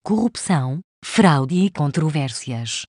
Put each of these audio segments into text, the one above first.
corrupção, fraude e controvérsias.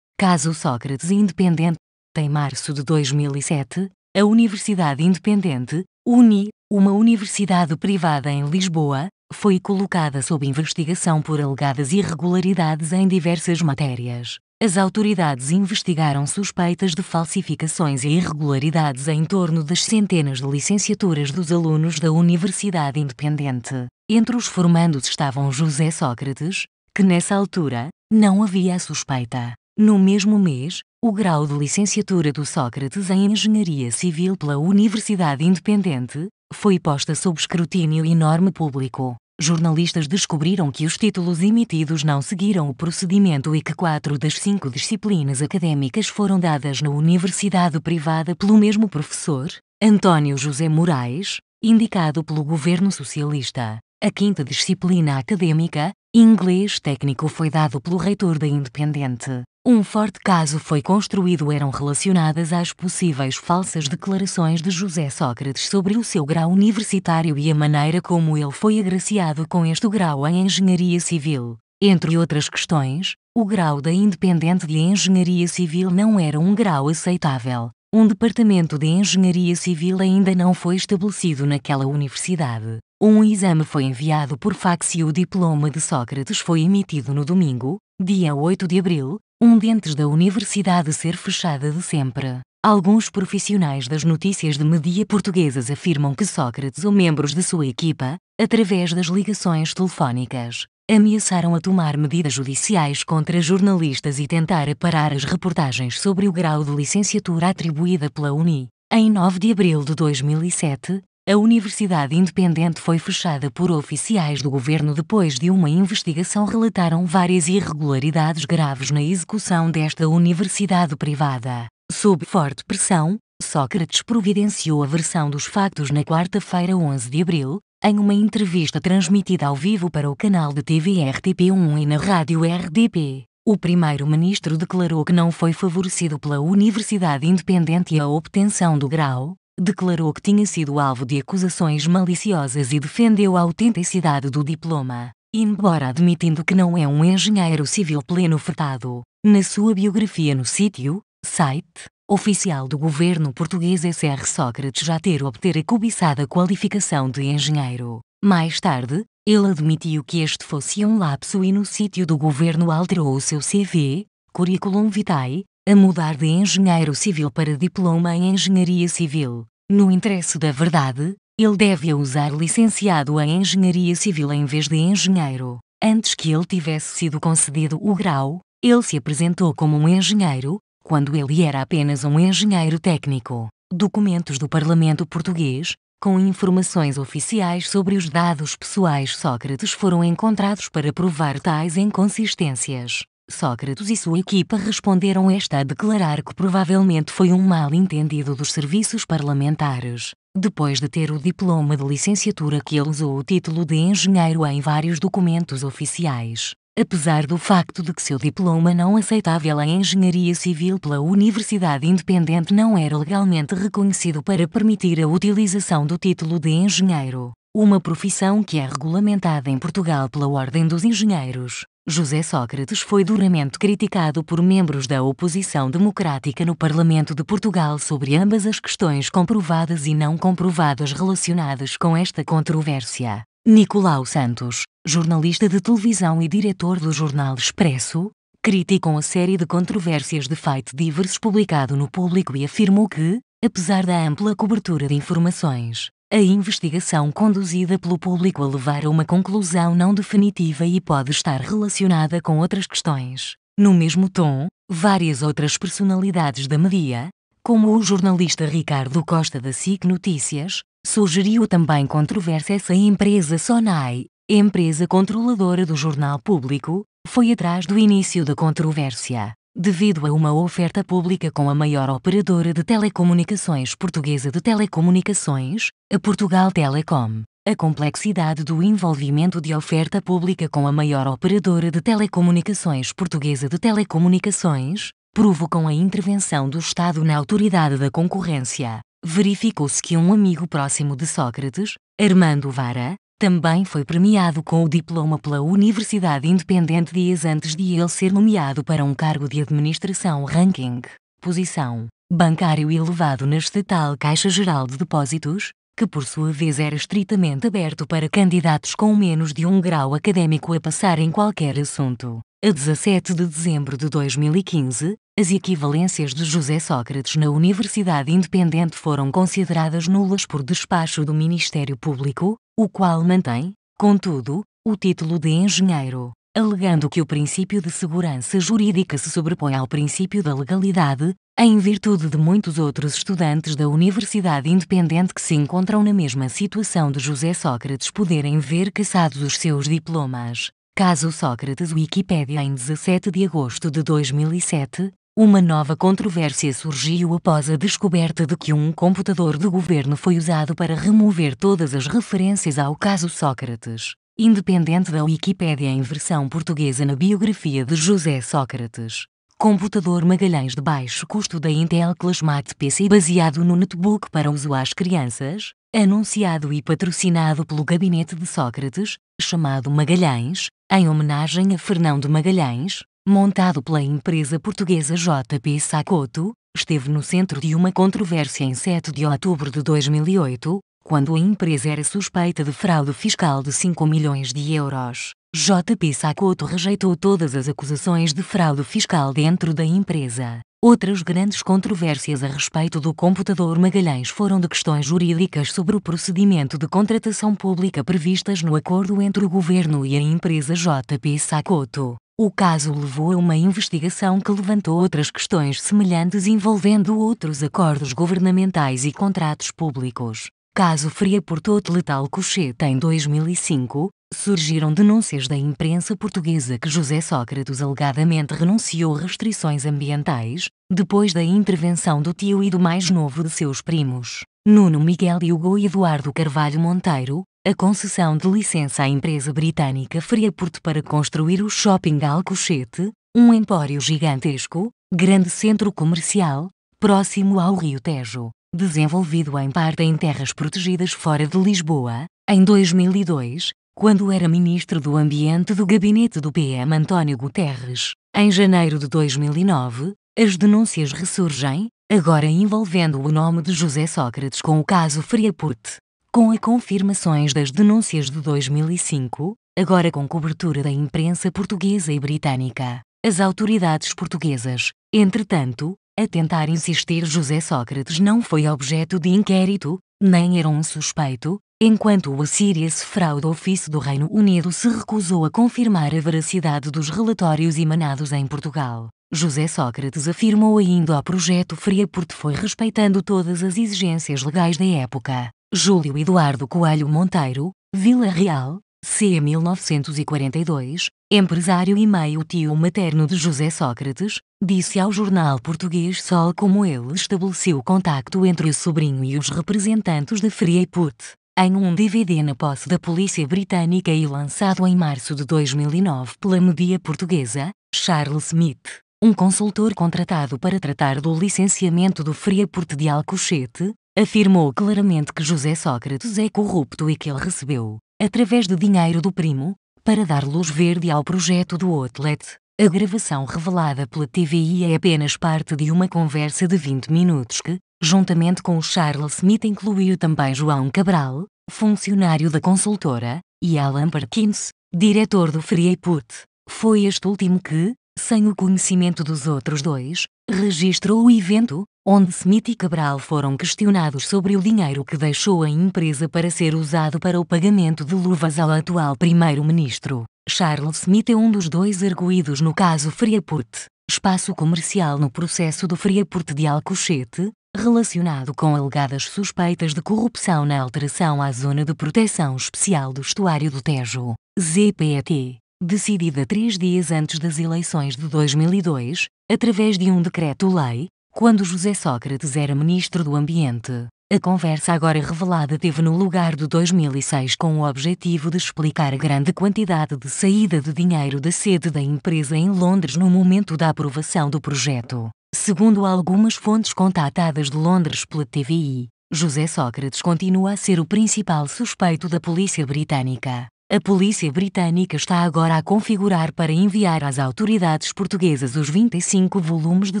Caso Sócrates Independente. Em março de 2007, a Universidade Independente, UNI, uma universidade privada em Lisboa, foi colocada sob investigação por alegadas irregularidades em diversas matérias. As autoridades investigaram suspeitas de falsificações e irregularidades em torno das centenas de licenciaturas dos alunos da Universidade Independente. Entre os formandos estavam José Sócrates, que nessa altura, não havia suspeita. No mesmo mês, o grau de licenciatura do Sócrates em Engenharia Civil pela Universidade Independente foi posta sob escrutínio enorme público. Jornalistas descobriram que os títulos emitidos não seguiram o procedimento e que 4 das 5 disciplinas académicas foram dadas na universidade privada pelo mesmo professor, António José Moraes, indicado pelo governo socialista. A 5ª disciplina académica, Inglês Técnico, foi dado pelo reitor da Independente. Um forte caso foi construído eram relacionadas às possíveis falsas declarações de José Sócrates sobre o seu grau universitário e a maneira como ele foi agraciado com este grau em Engenharia Civil. Entre outras questões, o grau da Independente de Engenharia Civil não era um grau aceitável. Um departamento de Engenharia Civil ainda não foi estabelecido naquela universidade. Um exame foi enviado por fax e o diploma de Sócrates foi emitido no domingo, dia 8 de abril, antes da universidade ser fechada de sempre. Alguns profissionais das notícias de mídia portuguesas afirmam que Sócrates ou membros de sua equipa, através das ligações telefónicas, ameaçaram a tomar medidas judiciais contra jornalistas e tentar parar as reportagens sobre o grau de licenciatura atribuída pela UNI. Em 9 de abril de 2007, a Universidade Independente foi fechada por oficiais do governo depois de uma investigação relataram várias irregularidades graves na execução desta universidade privada. Sob forte pressão, Sócrates providenciou a versão dos factos na quarta-feira 11 de abril, em uma entrevista transmitida ao vivo para o canal de TV RTP1 e na rádio RDP. O primeiro-ministro declarou que não foi favorecido pela Universidade Independente e a obtenção do grau. Declarou que tinha sido alvo de acusações maliciosas e defendeu a autenticidade do diploma, embora admitindo que não é um engenheiro civil pleno furtado. Na sua biografia no site oficial do governo português SR Sócrates já ter obter a cobiçada qualificação de engenheiro. Mais tarde, ele admitiu que este fosse um lapso e no sítio do governo alterou o seu CV, Curriculum Vitae, a mudar de engenheiro civil para diploma em engenharia civil. No interesse da verdade, ele deve usar licenciado em engenharia civil em vez de engenheiro. Antes que ele tivesse sido concedido o grau, ele se apresentou como um engenheiro, quando ele era apenas um engenheiro técnico. Documentos do Parlamento Português, com informações oficiais sobre os dados pessoais Sócrates foram encontrados para provar tais inconsistências. Sócrates e sua equipa responderam a declarar que provavelmente foi um mal-entendido dos serviços parlamentares. Depois de ter o diploma de licenciatura que ele usou o título de engenheiro em vários documentos oficiais. Apesar do facto de que seu diploma não aceitável em engenharia civil pela Universidade Independente não era legalmente reconhecido para permitir a utilização do título de engenheiro, uma profissão que é regulamentada em Portugal pela Ordem dos Engenheiros. José Sócrates foi duramente criticado por membros da oposição democrática no Parlamento de Portugal sobre ambas as questões comprovadas e não comprovadas relacionadas com esta controvérsia. Nicolau Santos, jornalista de televisão e diretor do jornal Expresso, criticou a série de controvérsias de Fate Diversos publicado no Público e afirmou que, apesar da ampla cobertura de informações, a investigação conduzida pelo Público a levar a uma conclusão não definitiva e pode estar relacionada com outras questões. No mesmo tom, várias outras personalidades da mídia, como o jornalista Ricardo Costa da SIC Notícias, sugeriu também controvérsia se a empresa Sonai, empresa controladora do Jornal Público, foi atrás do início da controvérsia. Devido a uma oferta pública com a maior operadora de telecomunicações portuguesa de telecomunicações, a Portugal Telecom, a complexidade do envolvimento de oferta pública com a maior operadora de telecomunicações portuguesa de telecomunicações, provocou a intervenção do Estado na autoridade da concorrência. Verificou-se que um amigo próximo de Sócrates, Armando Vara, Também foi premiado com o diploma pela Universidade Independente dias antes de ele ser nomeado para um cargo de administração ranking, posição, bancário elevado na estatal Caixa Geral de Depósitos, que por sua vez era estritamente aberto para candidatos com menos de um grau académico a passar em qualquer assunto. A 17 de dezembro de 2015, as equivalências de José Sócrates na Universidade Independente foram consideradas nulas por despacho do Ministério Público, o qual mantém, contudo, o título de engenheiro, alegando que o princípio de segurança jurídica se sobrepõe ao princípio da legalidade, em virtude de muitos outros estudantes da Universidade Independente que se encontram na mesma situação de José Sócrates poderem ver cassados os seus diplomas. Caso Sócrates. Wikipédia. Em 17 de agosto de 2007, uma nova controvérsia surgiu após a descoberta de que um computador de governo foi usado para remover todas as referências ao caso Sócrates. Independente da Wikipédia em versão portuguesa na biografia de José Sócrates. Computador Magalhães de baixo custo da Intel Classmate PC baseado no netbook para uso às crianças, anunciado e patrocinado pelo gabinete de Sócrates, chamado Magalhães, em homenagem a Fernão de Magalhães, montado pela empresa portuguesa JP Sacoto, esteve no centro de uma controvérsia em 7 de outubro de 2008, quando a empresa era suspeita de fraude fiscal de 5 milhões de euros. JP Sacoto rejeitou todas as acusações de fraude fiscal dentro da empresa. Outras grandes controvérsias a respeito do computador Magalhães foram de questões jurídicas sobre o procedimento de contratação pública previstas no acordo entre o governo e a empresa JP Sacoto. O caso levou a uma investigação que levantou outras questões semelhantes envolvendo outros acordos governamentais e contratos públicos. Caso Freeport Hotel Alcochete. Em 2005, surgiram denúncias da imprensa portuguesa que José Sócrates alegadamente renunciou a restrições ambientais, depois da intervenção do tio e do mais novo de seus primos, Nuno Miguel e Hugo Eduardo Carvalho Monteiro, a concessão de licença à empresa britânica Freeport para construir o Shopping Alcochete, um empório gigantesco, grande centro comercial, próximo ao Rio Tejo, desenvolvido em parte em terras protegidas fora de Lisboa, em 2002, quando era ministro do Ambiente do gabinete do PM António Guterres. Em janeiro de 2009, as denúncias ressurgem, agora envolvendo o nome de José Sócrates com o caso Freeport. Com as confirmações das denúncias de 2005, agora com cobertura da imprensa portuguesa e britânica, as autoridades portuguesas, entretanto, a tentar insistir José Sócrates não foi objeto de inquérito, nem era um suspeito, enquanto o Serious Fraud Office do Reino Unido se recusou a confirmar a veracidade dos relatórios emanados em Portugal. José Sócrates afirmou ainda ao projeto Freeport foi respeitando todas as exigências legais da época. Júlio Eduardo Coelho Monteiro, Vila Real, c. 1942, empresário e meio-tio materno de José Sócrates, disse ao jornal português Sol como ele estabeleceu contacto entre o sobrinho e os representantes da Freeport, em um DVD na posse da polícia britânica e lançado em março de 2009 pela mídia portuguesa. Charles Smith, um consultor contratado para tratar do licenciamento do Freeport de Alcochete, afirmou claramente que José Sócrates é corrupto e que ele recebeu, através de dinheiro do primo, para dar luz verde ao projeto do outlet. A gravação revelada pela TVI é apenas parte de uma conversa de 20 minutos que, juntamente com o Charles Smith, incluiu também João Cabral, funcionário da consultora, e Alan Perkins, diretor do Freeport. Foi este último que, sem o conhecimento dos outros dois, registrou o evento, onde Smith e Cabral foram questionados sobre o dinheiro que deixou a empresa para ser usado para o pagamento de luvas ao atual primeiro-ministro. Charles Smith é um dos dois arguidos no caso Freeport, espaço comercial no processo do Freeport de Alcochete, relacionado com alegadas suspeitas de corrupção na alteração à Zona de Proteção Especial do Estuário do Tejo, ZPET, decidida 3 dias antes das eleições de 2002, através de um decreto-lei, quando José Sócrates era ministro do Ambiente. A conversa agora revelada teve no lugar de 2006 com o objetivo de explicar a grande quantidade de saída de dinheiro da sede da empresa em Londres no momento da aprovação do projeto. Segundo algumas fontes contatadas de Londres pela TVI, José Sócrates continua a ser o principal suspeito da polícia britânica. A polícia britânica está agora a configurar para enviar às autoridades portuguesas os 25 volumes de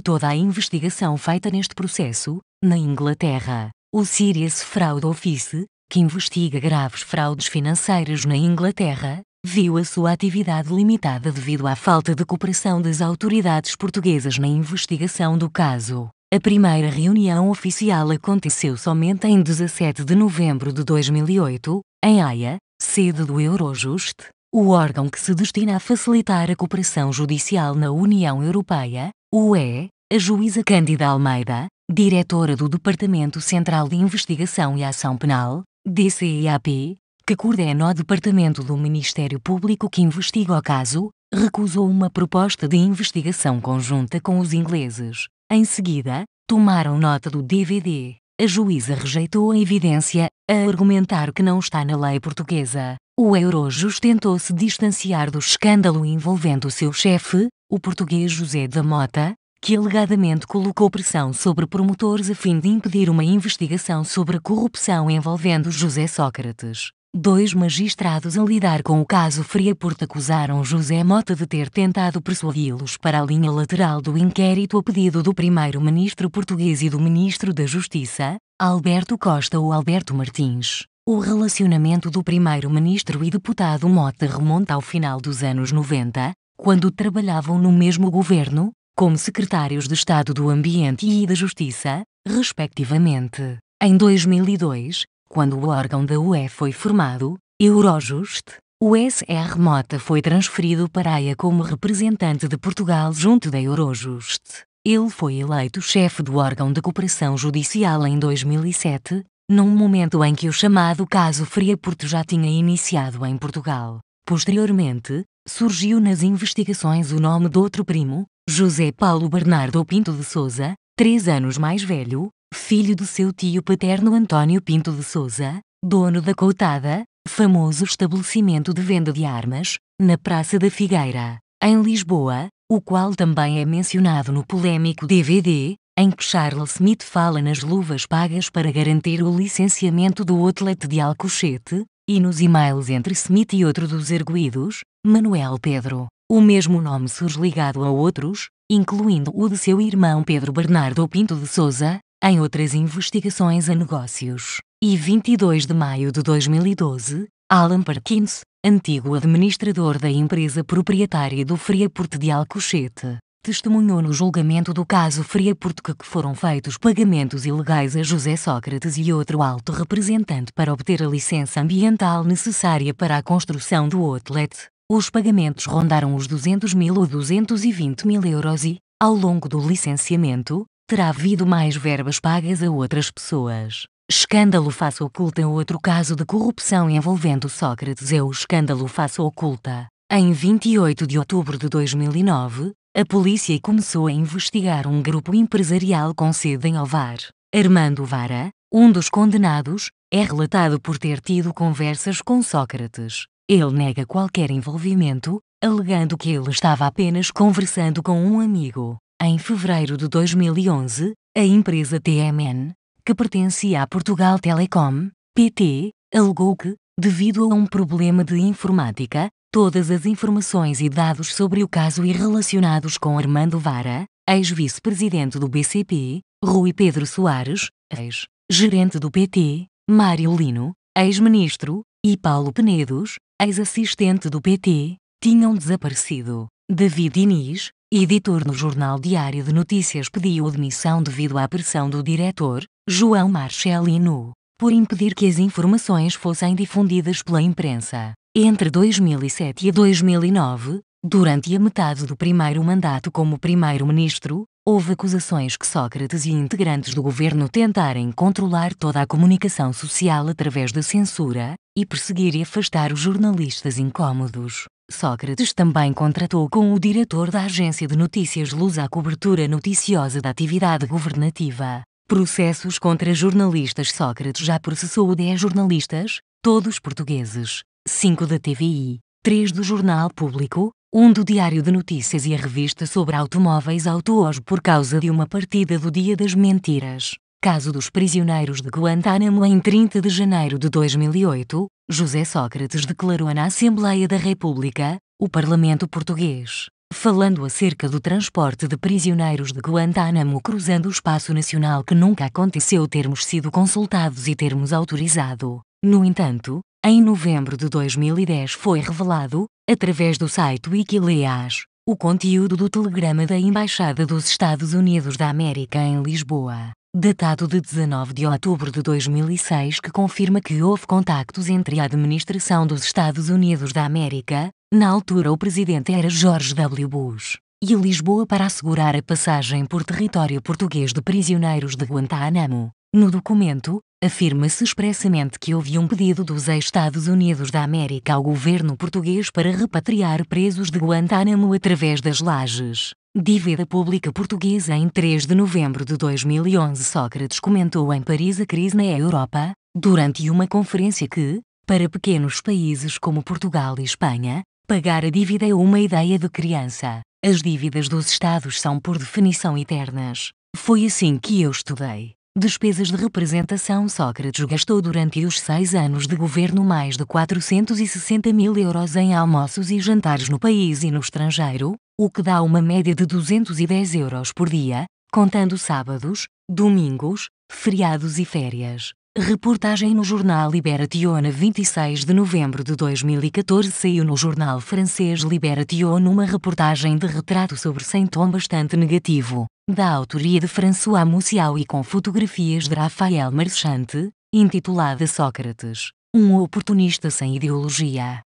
toda a investigação feita neste processo, na Inglaterra. O Serious Fraud Office, que investiga graves fraudes financeiras na Inglaterra, viu a sua atividade limitada devido à falta de cooperação das autoridades portuguesas na investigação do caso. A primeira reunião oficial aconteceu somente em 17 de novembro de 2008, em Haia, sede do Eurojust, o órgão que se destina a facilitar a cooperação judicial na União Europeia. A juíza Cândida Almeida, diretora do Departamento Central de Investigação e Ação Penal, DCIAP, que coordena o Departamento do Ministério Público que investiga o caso, recusou uma proposta de investigação conjunta com os ingleses. Em seguida, tomaram nota do DVD. A juíza rejeitou a evidência, a argumentar que não está na lei portuguesa. O Eurojust tentou se distanciar do escândalo envolvendo o seu chefe, o português José da Mota, que alegadamente colocou pressão sobre promotores a fim de impedir uma investigação sobre a corrupção envolvendo José Sócrates. 2 magistrados a lidar com o caso Freeport acusaram José Mota de ter tentado persuadi-los para a linha lateral do inquérito a pedido do primeiro-ministro português e do ministro da Justiça, Alberto Costa ou Alberto Martins. O relacionamento do primeiro-ministro e deputado Mota remonta ao final dos anos 90, quando trabalhavam no mesmo governo, como secretários de Estado do Ambiente e da Justiça, respectivamente. Em 2002, quando o órgão da UE foi formado, Eurojust, o SR Mota foi transferido para a Haia como representante de Portugal junto da Eurojust. Ele foi eleito chefe do órgão de cooperação judicial em 2007, num momento em que o chamado caso Freeport já tinha iniciado em Portugal. Posteriormente, surgiu nas investigações o nome de outro primo, José Paulo Bernardo Pinto de Sousa, 3 anos mais velho, filho do seu tio paterno António Pinto de Sousa, dono da Coutada, famoso estabelecimento de venda de armas, na Praça da Figueira, em Lisboa, o qual também é mencionado no polêmico DVD, em que Charles Smith fala nas luvas pagas para garantir o licenciamento do outlet de Alcochete, e nos e-mails entre Smith e outro dos arguidos, Manuel Pedro. O mesmo nome surge ligado a outros, incluindo o de seu irmão Pedro Bernardo Pinto de Sousa, em outras investigações a negócios. E 22 de maio de 2012, Alan Parkins, antigo administrador da empresa proprietária do Freeport de Alcochete, testemunhou no julgamento do caso Freeport que foram feitos pagamentos ilegais a José Sócrates e outro alto representante para obter a licença ambiental necessária para a construção do outlet. Os pagamentos rondaram os 200 mil ou 220 mil euros e, ao longo do licenciamento, terá havido mais verbas pagas a outras pessoas. Escândalo Face Oculta. Outro caso de corrupção envolvendo Sócrates é o escândalo Face Oculta. Em 28 de outubro de 2009, a polícia começou a investigar um grupo empresarial com sede em Ovar. Armando Vara, um dos condenados, é relatado por ter tido conversas com Sócrates. Ele nega qualquer envolvimento, alegando que ele estava apenas conversando com um amigo. Em fevereiro de 2011, a empresa TMN, que pertencia à Portugal Telecom, PT, alegou que, devido a um problema de informática, todas as informações e dados sobre o caso e relacionados com Armando Vara, ex-vice-presidente do BCP, Rui Pedro Soares, ex-gerente do PT, Mário Lino, ex-ministro, e Paulo Penedos, ex-assistente do PT, tinham desaparecido. David Inês, editor no Jornal Diário de Notícias, pediu a demissão devido à pressão do diretor, João Marcelino, por impedir que as informações fossem difundidas pela imprensa. Entre 2007 e 2009, durante a metade do primeiro mandato como primeiro-ministro, houve acusações que Sócrates e integrantes do governo tentarem controlar toda a comunicação social através da censura, e perseguir e afastar os jornalistas incômodos. Sócrates também contratou com o diretor da agência de notícias Lusa a cobertura noticiosa da atividade governativa. Processos contra jornalistas. Sócrates já processou 10 jornalistas, todos portugueses, 5 da TVI, 3 do Jornal Público, 1 do Diário de Notícias e a revista sobre automóveis Auto Hoje por causa de uma partida do Dia das Mentiras. Caso dos prisioneiros de Guantánamo. Em 30 de janeiro de 2008, José Sócrates declarou na Assembleia da República, o Parlamento Português, falando acerca do transporte de prisioneiros de Guantánamo cruzando o espaço nacional, que nunca aconteceu termos sido consultados e termos autorizado. No entanto, em novembro de 2010 foi revelado, através do site Wikileaks, o conteúdo do telegrama da Embaixada dos Estados Unidos da América em Lisboa, datado de 19 de outubro de 2006, que confirma que houve contactos entre a administração dos Estados Unidos da América, na altura o presidente era George W. Bush, e Lisboa para assegurar a passagem por território português de prisioneiros de Guantánamo. No documento, afirma-se expressamente que houve um pedido dos Estados Unidos da América ao governo português para repatriar presos de Guantánamo através das lajes. Dívida pública portuguesa. Em 3 de novembro de 2011, Sócrates comentou em Paris a crise na Europa, durante uma conferência que, para pequenos países como Portugal e Espanha, pagar a dívida é uma ideia de criança. As dívidas dos Estados são por definição eternas. Foi assim que eu estudei. Despesas de representação. Sócrates gastou durante os 6 anos de governo mais de 460 mil euros em almoços e jantares no país e no estrangeiro, o que dá uma média de 210 euros por dia, contando sábados, domingos, feriados e férias. Reportagem no jornal Libération. 26 de novembro de 2014 saiu no jornal francês Libération uma reportagem de retrato sobre Saint-Tom bastante negativo, da autoria de François Moussiau e com fotografias de Raphaël Marchante, intitulada Sócrates, um oportunista sem ideologia.